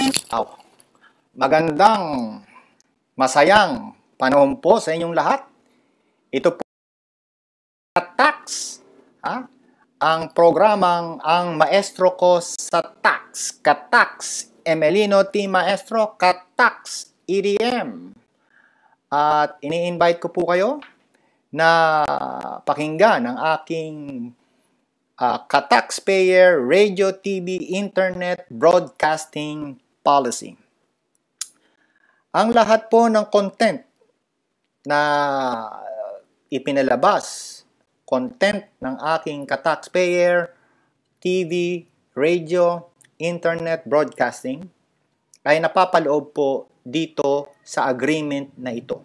Aw, magandang, masayang panahon po sa inyong lahat. Ito po Tax, ang programang ang maestro ko sa tax, Katax Emelino T. Maestro, Katax EDM. At ini-invite ko po kayo na pakinggan ang aking ka-taxpayer radio, TV, internet broadcasting policy. Ang lahat po ng content na ipinalabas, content ng aking ka-taxpayer, TV, radio, internet broadcasting, ay napapaloob po dito sa agreement na ito.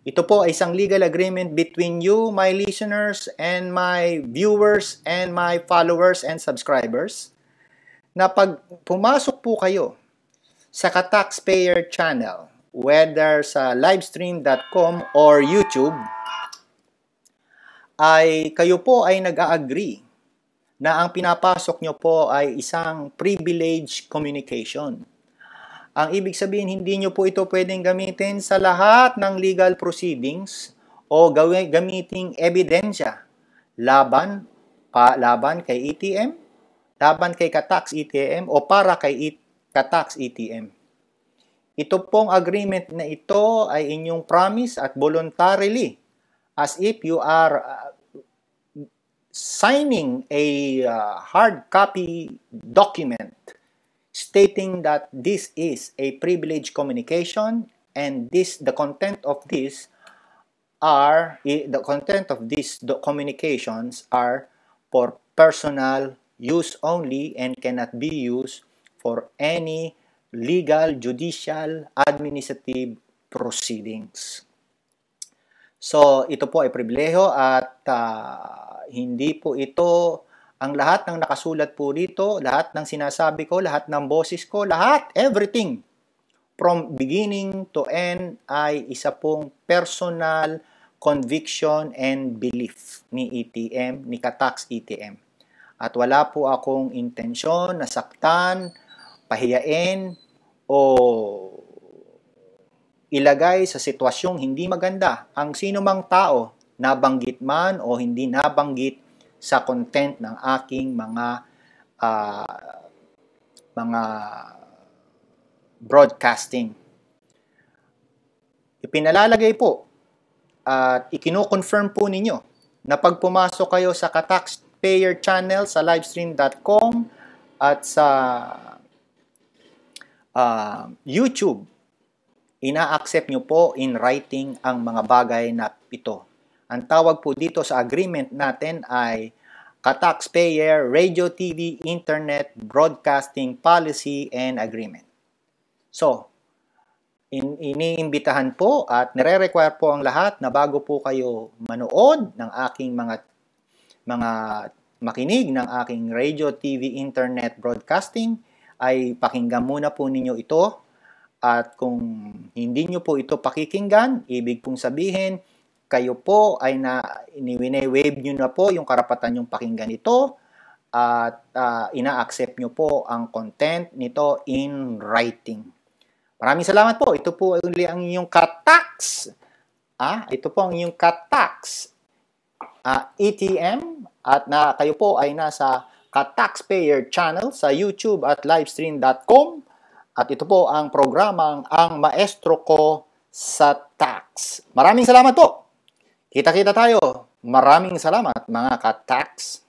Ito po ay isang legal agreement between you, my listeners, and my viewers, and my followers and subscribers, na pag pumasok po kayo sa ka-taxpayer channel, whether sa livestream.com or YouTube, ay kayo po ay nag-a-agree na ang pinapasok nyo po ay isang privileged communication. Ang ibig sabihin, hindi nyo po ito pwedeng gamitin sa lahat ng legal proceedings o gamiting ebidensya laban kay ETM, laban kay Katax ETM o para kay Katax ETM. Ito pong agreement na ito ay inyong promise at voluntarily, as if you are signing a hard copy document stating that this is a privileged communication and the content of these communications are for personal use only and cannot be used for any legal, judicial, administrative proceedings. So, ito po ay pribilehiyo at hindi po ito ang lahat ng nakasulat po dito, lahat ng sinasabi ko, lahat ng boses ko, lahat, everything from beginning to end ay isa pong personal conviction and belief ni ETM, ni Katax ETM. At wala po akong intensyon na saktan, pahiyain, o ilagay sa sitwasyong hindi maganda ang sino mang tao, nabanggit man o hindi nabanggit sa content ng aking mga broadcasting. Ipinalalagay po at ikino-confirm po ninyo na pag pumasok kayo sa ka-taxpayer channel sa livestream.com at sa YouTube, ina-accept nyo po in writing ang mga bagay na ito. Ang tawag po dito sa agreement natin ay Ka-taxpayer Radio, TV, Internet Broadcasting Policy and Agreement. So, iniimbitahan po at nire-require po ang lahat na bago po kayo manood ng aking mga makinig ng aking radio, TV, Internet Broadcasting, ay pakinggan muna po ninyo ito. At kung hindi nyo po ito pakikinggan, ibig pong sabihin, kayo po ay wine-waive nyo na po yung karapatan yung pakinggan ito at ina-accept nyo po ang content nito in writing. Maraming salamat po. Ito po ang inyong Katax. Ito po ang inyong Katax ETM at kayo po ay nasa Ka-taxpayer channel sa YouTube at livestream.com. At ito po ang programang ang maestro ko sa tax. Maraming salamat po. Kita-kita tayo. Maraming salamat mga ka-tax.